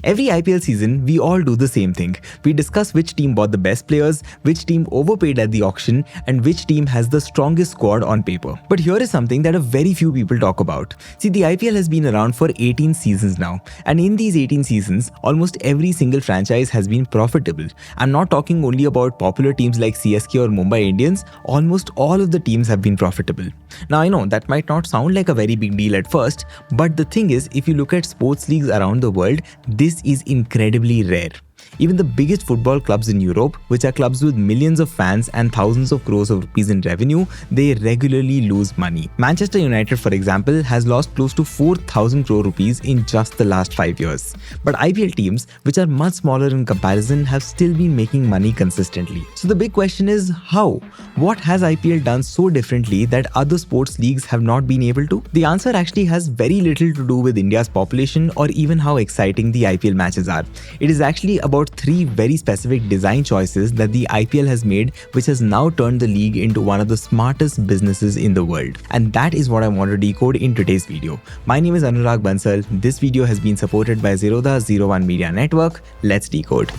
Every IPL season, we all do the same thing. We discuss which team bought the best players, which team overpaid at the auction, and which team has the strongest squad on paper. But here is something that a very few people talk about. See, the IPL has been around for 18 seasons now, and in these 18 seasons, almost every single franchise has been profitable. I'm not talking only about popular teams like CSK or Mumbai Indians, almost all of the teams have been profitable. Now I know that might not sound like a very big deal at first, but the thing is, if you look at sports leagues around the world, this is incredibly rare. Even the biggest football clubs in Europe, which are clubs with millions of fans and thousands of crores of rupees in revenue, they regularly lose money. Manchester United, for example, has lost close to 4,000 crore rupees in just the last 5 years. But IPL teams, which are much smaller in comparison, have still been making money consistently. So the big question is, how? What has IPL done so differently that other sports leagues have not been able to? The answer actually has very little to do with India's population or even how exciting the IPL matches are. It is actually about 3 very specific design choices that the IPL has made, which has now turned the league into one of the smartest businesses in the world. And that is what I want to decode in today's video. My name is Anurag Bansal. This video has been supported by Zerodha01 Media Network. Let's decode.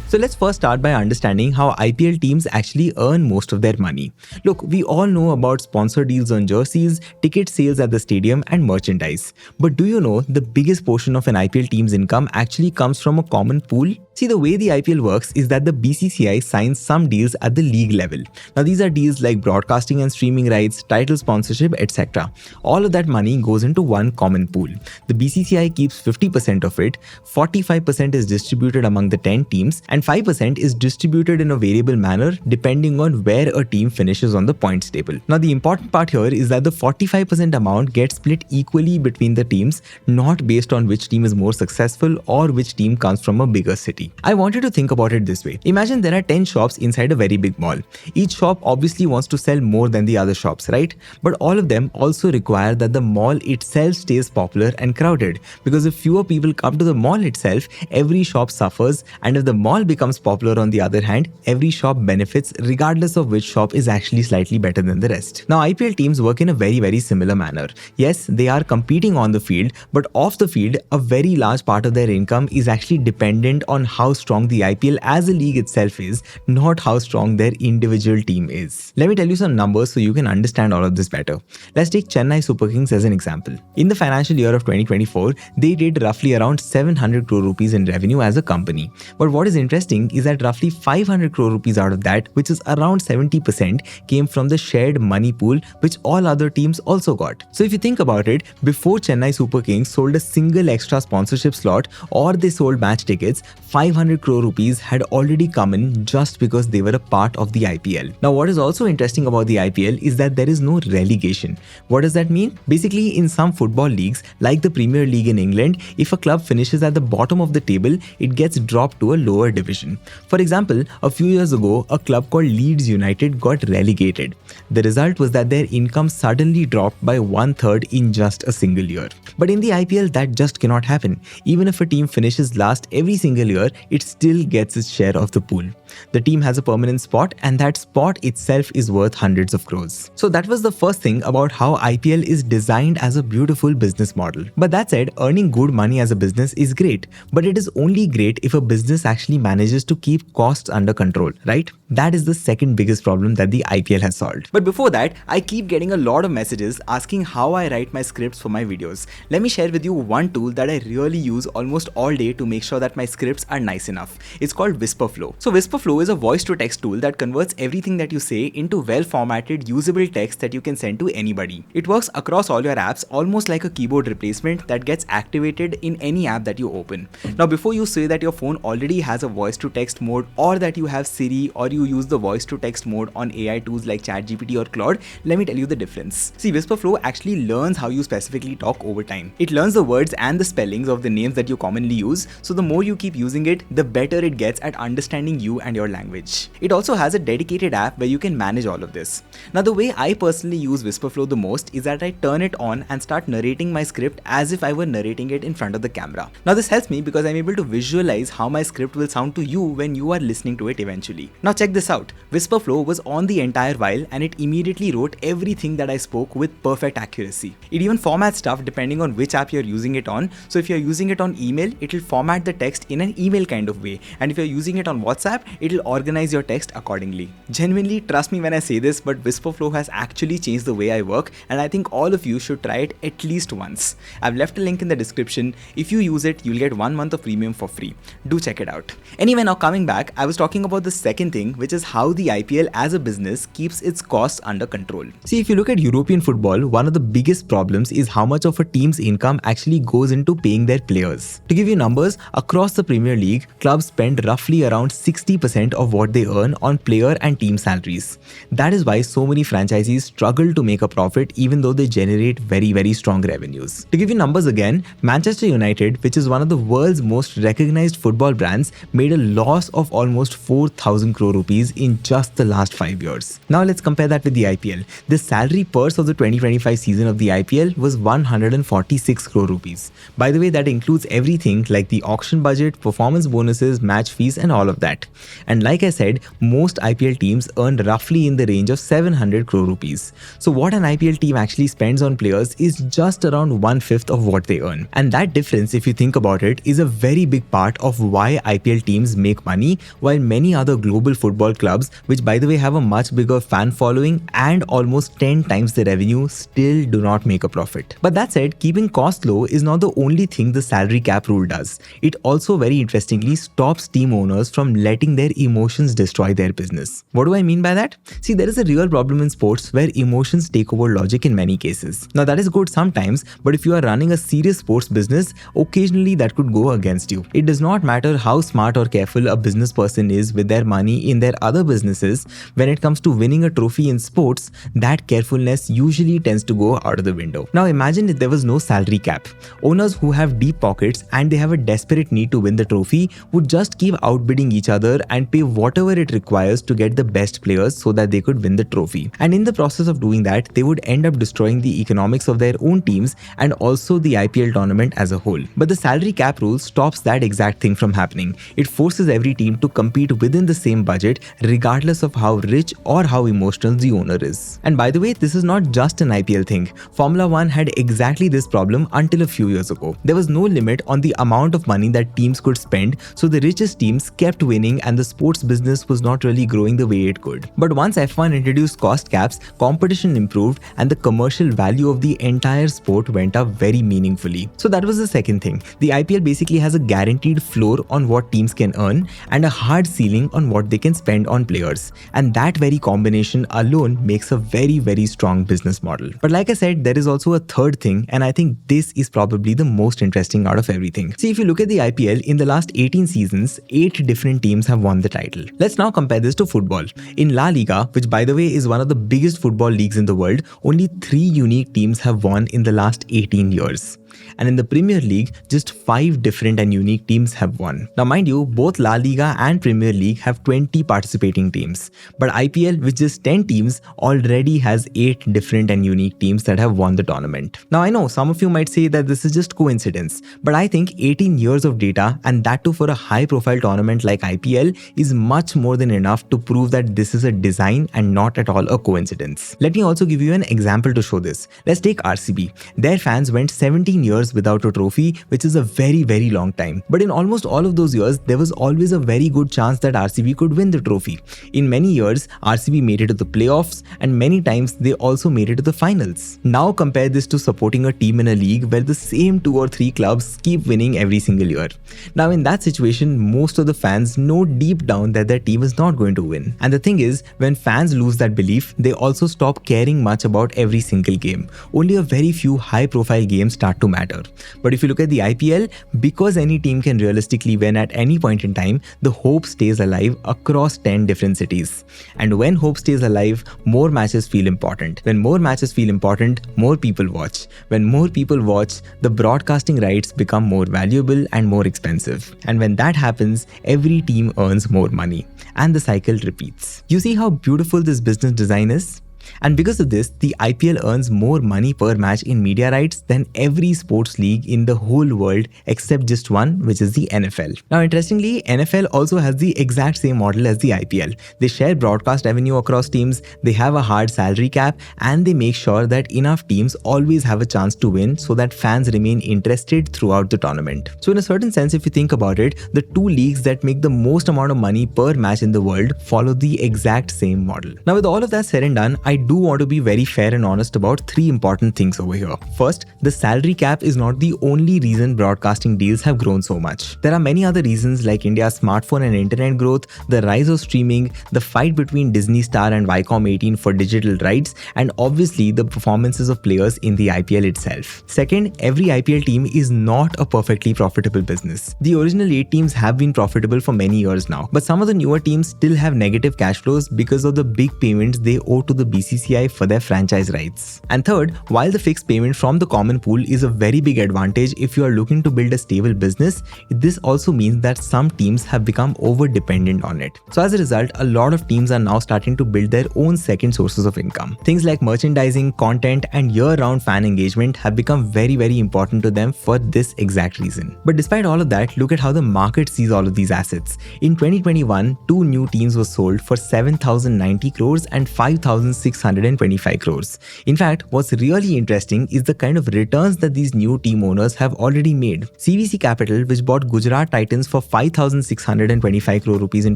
So let's first start by understanding how IPL teams actually earn most of their money. Look, we all know about sponsor deals on jerseys, ticket sales at the stadium, and merchandise. But do you know the biggest portion of an IPL team's income actually comes from a common pool? See, the way the IPL works is that the BCCI signs some deals at the league level. Now, these are deals like broadcasting and streaming rights, title sponsorship, etc. All of that money goes into one common pool. The BCCI keeps 50% of it, 45% is distributed among the 10 teams, and 5% is distributed in a variable manner depending on where a team finishes on the points table. Now, the important part here is that the 45% amount gets split equally between the teams, not based on which team is more successful or which team comes from a bigger city. I want you to think about it this way. Imagine there are 10 shops inside a very big mall. Each shop obviously wants to sell more than the other shops, right? But all of them also require that the mall itself stays popular and crowded, because if fewer people come to the mall itself, every shop suffers, and if the mall becomes popular on the other hand, every shop benefits regardless of which shop is actually slightly better than the rest. Now, IPL teams work in a very similar manner. Yes, they are competing on the field, but off the field, a very large part of their income is actually dependent on how strong the IPL as a league itself is, not how strong their individual team is. Let me tell you some numbers so you can understand all of this better. Let's take Chennai Super Kings as an example. In the financial year of 2024, they did roughly around 700 crore rupees in revenue as a company. But what is interesting is that roughly 500 crore rupees out of that, which is around 70%, came from the shared money pool, which all other teams also got. So if you think about it, before Chennai Super Kings sold a single extra sponsorship slot or they sold match tickets, 500 crore rupees had already come in just because they were a part of the IPL. Now, what is also interesting about the IPL is that there is no relegation. What does that mean? Basically, in some football leagues, like the Premier League in England, if a club finishes at the bottom of the table, it gets dropped to a lower division. For example, a few years ago, a club called Leeds United got relegated. The result was that their income suddenly dropped by 1/3 in just a single year. But in the IPL, that just cannot happen. Even if a team finishes last every single year, it still gets its share of the pool. The team has a permanent spot, and that spot itself is worth hundreds of crores. So that was the first thing about how IPL is designed as a beautiful business model. But that said, earning good money as a business is great, but it is only great if a business actually manages to keep costs under control, right? That is the second biggest problem that the IPL has solved. But before that, I keep getting a lot of messages asking how I write my scripts for my videos. Let me share with you one tool that I really use almost all day to make sure that my scripts are nice enough. It's called Whisperflow. So Whisperflow is a voice-to-text tool that converts everything that you say into well-formatted, usable text that you can send to anybody. It works across all your apps, almost like a keyboard replacement that gets activated in any app that you open. Now, before you say that your phone already has a voice-to-text mode, or that you have Siri, or you use the voice-to-text mode on AI tools like ChatGPT or Claude, let me tell you the difference. See, Whisperflow actually learns how you specifically talk over time. It learns the words and the spellings of the names that you commonly use, so the more you keep using using it, the better it gets at understanding you and your language. It also has a dedicated app where you can manage all of this. Now, the way I personally use Whisperflow the most is that I turn it on and start narrating my script as if I were narrating it in front of the camera. Now, this helps me because I'm able to visualize how my script will sound to you when you are listening to it eventually. Now, check this out. Whisperflow was on the entire while and it immediately wrote everything that I spoke with perfect accuracy. It even formats stuff depending on which app you're using it on. So if you're using it on email, it'll format the text in an email kind of way. And if you're using it on WhatsApp, it'll organize your text accordingly. Genuinely, trust me when I say this, but Whisperflow has actually changed the way I work, and I think all of you should try it at least once. I've left a link in the description. If you use it, you'll get 1 month of premium for free. Do check it out. Anyway, now coming back, I was talking about the second thing, which is how the IPL as a business keeps its costs under control. See, if you look at European football, one of the biggest problems is how much of a team's income actually goes into paying their players. To give you numbers, across the Premier League, clubs spend roughly around 60% of what they earn on player and team salaries. That is why so many franchisees struggle to make a profit even though they generate very strong revenues. To give you numbers again, Manchester United, which is one of the world's most recognized football brands, made a loss of almost 4,000 crore rupees in just the last 5 years. Now let's compare that with the IPL. The salary purse of the 2025 season of the IPL was 146 crore rupees. By the way, that includes everything like the auction budget, performance bonuses, match fees and all of that. And like I said, most IPL teams earn roughly in the range of 700 crore rupees. So what an IPL team actually spends on players is just around 1/5 of what they earn. And that difference, if you think about it, is a very big part of why IPL teams make money, while many other global football clubs, which by the way have a much bigger fan following and almost 10 times the revenue, still do not make a profit. But that said, keeping costs low is not the only thing the salary cap rule does. It also very interestingly stops team owners from letting their emotions destroy their business. What do I mean by that? See, there is a real problem in sports where emotions take over logic in many cases. Now that is good sometimes, but if you are running a serious sports business, occasionally that could go against you. It does not matter how smart or careful a business person is with their money in their other businesses, when it comes to winning a trophy in sports, that carefulness usually tends to go out of the window. Now imagine if there was no salary cap. Owners who have deep pockets and they have a desperate need to win the trophy would just keep outbidding each other and pay whatever it requires to get the best players so that they could win the trophy. And in the process of doing that, they would end up destroying the economics of their own teams and also the IPL tournament as a whole. But the salary cap rule stops that exact thing from happening. It forces every team to compete within the same budget regardless of how rich or how emotional the owner is. And by the way, this is not just an IPL thing. Formula 1 had exactly this problem until a few years ago. There was no limit on the amount of money that teams could spend, so the richest teams kept winning and the sports business was not really growing the way it could. But once F1 introduced cost caps, competition improved and the commercial value of the entire sport went up very meaningfully. So that was the second thing. The IPL basically has a guaranteed floor on what teams can earn and a hard ceiling on what they can spend on players. And that very combination alone makes a very strong business model. But like I said, there is also a third thing, and I think this is probably the most interesting out of everything. See, if you look at the IPL, in the last 18 seasons, 8 different teams have won the title. Let's now compare this to football. In La Liga, which by the way is one of the biggest football leagues in the world, only 3 unique teams have won in the last 18 years. And in the Premier League, just 5 different and unique teams have won. Now mind you, both La Liga and Premier League have 20 participating teams. But IPL, with just 10 teams, already has 8 different and unique teams that have won the tournament. Now I know some of you might say that this is just coincidence, but I think 18 years of data, and that too for a high profile tournament like IPL, is much more than enough to prove that this is a design and not at all a coincidence. Let me also give you an example to show this. Let's take RCB. Their fans went 17 years without a trophy, which is a very long time. But in almost all of those years, there was always a very good chance that RCB could win the trophy. In many years, RCB made it to the playoffs, and many times they also made it to the finals. Now compare this to supporting a team in a league where the same 2 or 3 clubs keep winning every single year. Now in that situation, most of the fans know deep down that their team is not going to win. And the thing is, when fans lose that belief, they also stop caring much about every single game. Only a very few high profile games start to matter. But if you look at the IPL, because any team can realistically win at any point in time, the hope stays alive across 10 different cities. And when hope stays alive, more matches feel important. When more matches feel important, more people watch. When more people watch, the broadcasting rights become more valuable and more expensive. And when that happens, every team earns more money. And the cycle repeats. You see how beautiful this business design is? And because of this, the IPL earns more money per match in media rights than every sports league in the whole world except just one, which is the NFL. Now, interestingly, NFL also has the exact same model as the IPL. They share broadcast revenue across teams, they have a hard salary cap, and they make sure that enough teams always have a chance to win so that fans remain interested throughout the tournament. So in a certain sense, if you think about it, the two leagues that make the most amount of money per match in the world follow the exact same model. Now, with all of that said and done, I do want to be very fair and honest about three important things over here. First, the salary cap is not the only reason broadcasting deals have grown so much. There are many other reasons like India's smartphone and internet growth, the rise of streaming, the fight between Disney Star and Viacom 18 for digital rights, and obviously the performances of players in the IPL itself. Second, every IPL team is not a perfectly profitable business. The original 8 teams have been profitable for many years now, but some of the newer teams still have negative cash flows because of the big payments they owe to the BCCI for their franchise rights. And third, while the fixed payment from the common pool is a very big advantage if you are looking to build a stable business, this also means that some teams have become over-dependent on it. So as a result, a lot of teams are now starting to build their own second sources of income. Things like merchandising, content, and year-round fan engagement have become very, very important to them for this exact reason. But despite all of that, look at how the market sees all of these assets. In 2021, 2 new teams were sold for 7,090 crores and 5,625 crores. In fact, what's really interesting is the kind of returns that these new team owners have already made. CVC Capital, which bought Gujarat Titans for 5,625 crore rupees in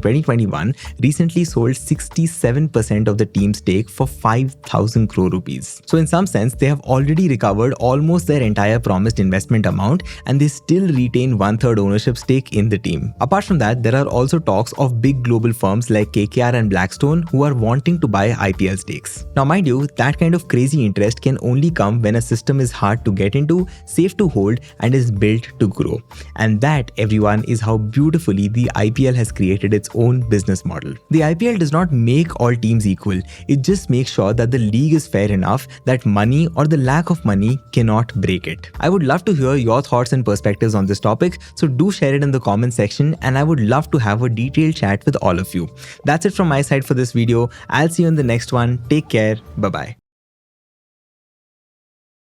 2021, recently sold 67% of the team's stake for 5,000 crore rupees. So in some sense, they have already recovered almost their entire promised investment amount, and they still retain 1/3 ownership stake in the team. Apart from that, there are also talks of big global firms like KKR and Blackstone who are wanting to buy IPL stakes. Now mind you, that kind of crazy interest can only come when a system is hard to get into, safe to hold, and is built to grow. And that, everyone, is how beautifully the IPL has created its own business model. The IPL does not make all teams equal, it just makes sure that the league is fair enough that money or the lack of money cannot break it. I would love to hear your thoughts and perspectives on this topic, so do share it in the comment section, and I would love to have a detailed chat with all of you. That's it from my side for this video. I'll see you in the next one. Take care. Bye-bye.